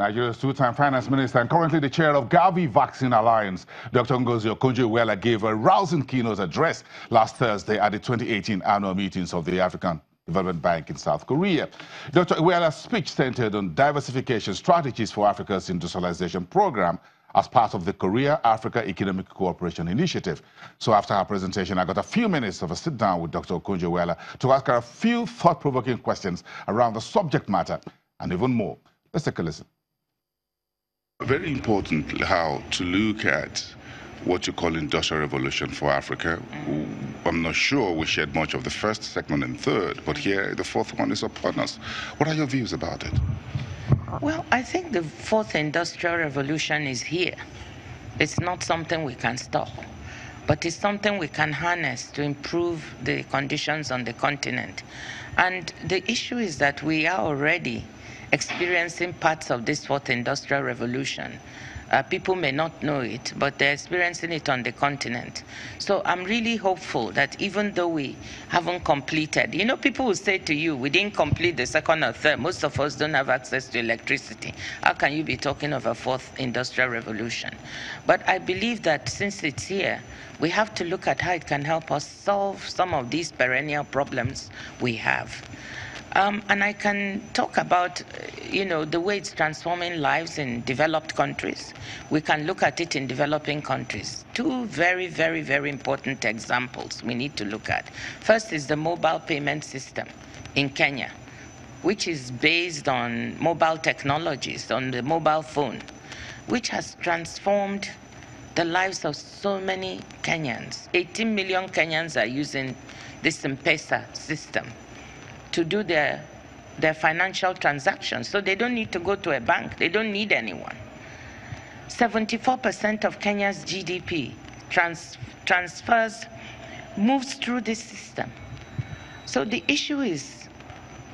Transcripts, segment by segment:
Nigeria's two-time finance minister and currently the chair of Gavi Vaccine Alliance, Dr. Okonjo Iweala, gave a rousing keynote address last Thursday at the 2018 annual meetings of the African Development Bank in South Korea. Dr. Iweala's speech centered on diversification strategies for Africa's industrialization program as part of the Korea-Africa Economic Cooperation Initiative. So after her presentation, I got a few minutes of a sit-down with Dr. Okonjo Iweala to ask her a few thought-provoking questions around the subject matter and even more. Let's take a listen. Very important how to look at what you call industrial revolution for Africa. I'm not sure we shared much of the first, second, and third, but here the fourth one is upon us. What are your views about it? Well, I think the fourth industrial revolution is here. It's not something we can stop, but it's something we can harness to improve the conditions on the continent. And the issue is that we are already experiencing parts of this fourth industrial revolution. People may not know it, but they're experiencing it on the continent. So I'm really hopeful that even though we haven't completed, you know, people will say to you, we didn't complete the second or third. Most of us don't have access to electricity. How can you be talking of a fourth industrial revolution? But I believe that since it's here, we have to look at how it can help us solve some of these perennial problems we have. And I can talk about, you know, the way it's transforming lives in developed countries. We can look at it in developing countries. Two very, very, very important examples we need to look at. First is the mobile payment system in Kenya, which is based on mobile technologies, on the mobile phone, which has transformed the lives of so many Kenyans. 18 million Kenyans are using this M-Pesa system to do their financial transactions. So they don't need to go to a bank. They don't need anyone. 74% of Kenya's GDP transfers moves through this system. So the issue is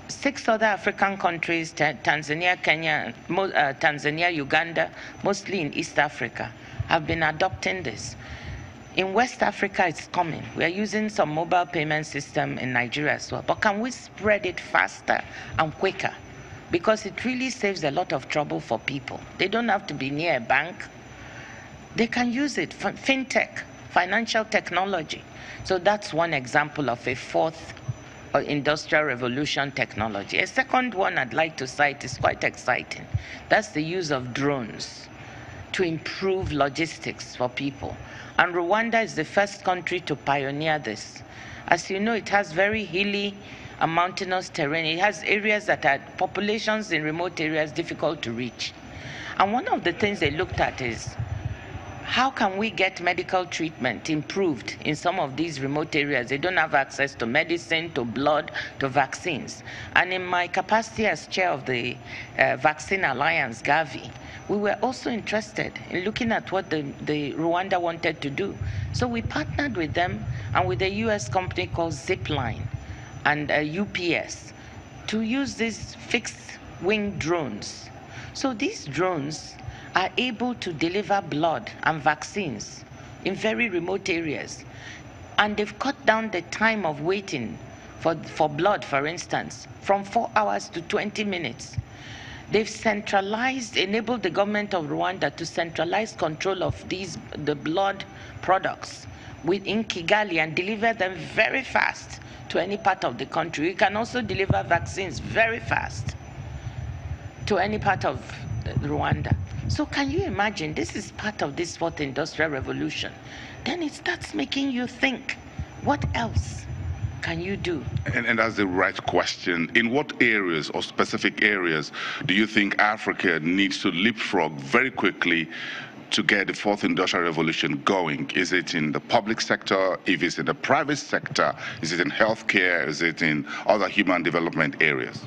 6 other African countries, Tanzania, Kenya, Tanzania, Uganda, mostly in East Africa, have been adopting this. In West Africa, it's coming. We are using some mobile payment system in Nigeria as well. But can we spread it faster and quicker? Because it really saves a lot of trouble for people. They don't have to be near a bank. They can use it for fintech, financial technology. So that's one example of a fourth industrial revolution technology. A second one I'd like to cite is quite exciting. That's the use of drones to improve logistics for people. And Rwanda is the first country to pioneer this. As you know, it has very hilly and mountainous terrain. It has areas that are populations in remote areas difficult to reach. And one of the things they looked at is, how can we get medical treatment improved in some of these remote areas? They don't have access to medicine, to blood, to vaccines. And in my capacity as chair of the Vaccine Alliance, Gavi, we were also interested in looking at what the Rwanda wanted to do. So we partnered with them and with a US company called Zipline and UPS to use these fixed-wing drones. So these drones are able to deliver blood and vaccines in very remote areas. And they've cut down the time of waiting for blood, for instance, from 4 hours to 20 minutes. They've centralized, enabled the government of Rwanda to centralize control of the blood products within Kigali and deliver them very fast to any part of the country. We can also deliver vaccines very fast to any part of Rwanda. So can you imagine, this is part of this fourth industrial revolution. Then it starts making you think, what else can you do? And that's the right question. In what areas or specific areas do you think Africa needs to leapfrog very quickly to get the fourth industrial revolution going? Is it in the public sector? If it's in the private sector? Is it in healthcare? Is it in other human development areas?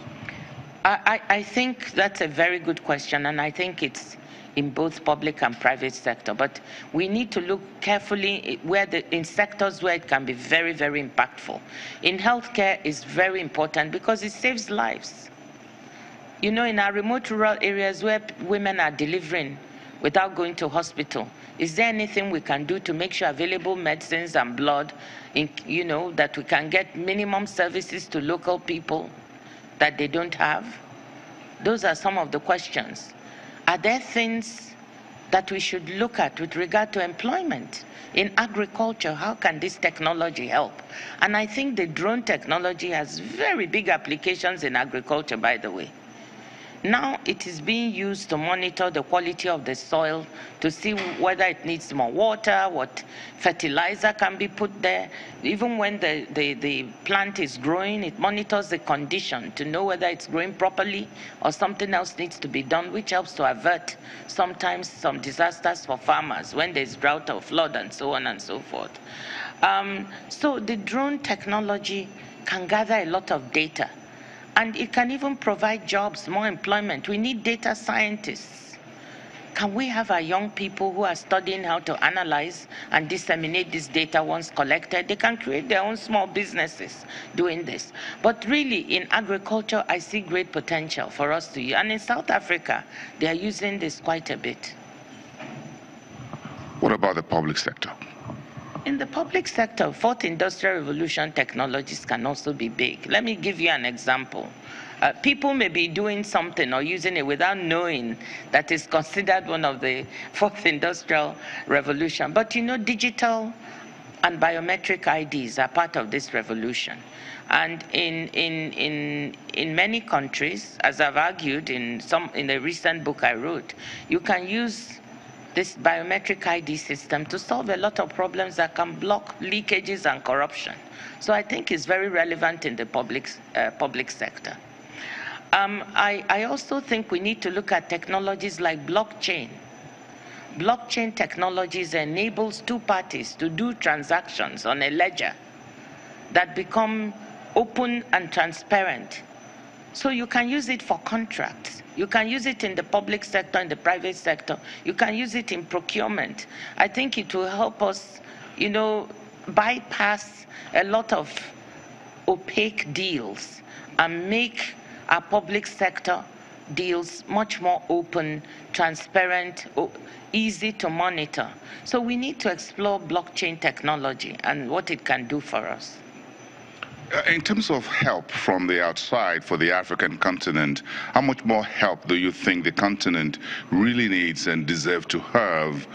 I think that's a very good question, and I think it's in both public and private sector. But we need to look carefully in sectors where it can be very, very impactful. In healthcare, it's very important because it saves lives. You know, in our remote rural areas where women are delivering without going to hospital, is there anything we can do to make sure available medicines and blood, you know, that we can get minimum services to local people that they don't have? Those are some of the questions. Are there things that we should look at with regard to employment? In agriculture, how can this technology help? And I think the drone technology has very big applications in agriculture, by the way. Now it is being used to monitor the quality of the soil, to see whether it needs more water, what fertilizer can be put there. Even when the plant is growing, it monitors the condition to know whether it's growing properly or something else needs to be done, which helps to avert sometimes some disasters for farmers when there's drought or flood and so on and so forth. So the drone technology can gather a lot of data. And it can even provide jobs, more employment. We need data scientists. Can we have our young people who are studying how to analyze and disseminate this data once collected? They can create their own small businesses doing this. But really, in agriculture, I see great potential for us to use. And in South Africa, they are using this quite a bit. What about the public sector? In the public sector, fourth industrial revolution technologies can also be big. Let me give you an example. People may be doing something or using it without knowing that it's considered one of the fourth industrial revolution. But you know, digital and biometric IDs are part of this revolution. And in many countries, as I've argued in a recent book I wrote, you can use this biometric ID system to solve a lot of problems that can block leakages and corruption. So I think it's very relevant in the public sector. I also think we need to look at technologies like blockchain. Blockchain technologies enables two parties to do transactions on a ledger that become open and transparent. So you can use it for contracts. You can use it in the public sector, in the private sector. You can use it in procurement. I think it will help us, you know, bypass a lot of opaque deals and make our public sector deals much more open, transparent, easy to monitor. So we need to explore blockchain technology and what it can do for us. In terms of help from the outside for the African continent, how much more help do you think the continent really needs and deserves to have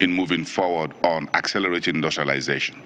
in moving forward on accelerating industrialization?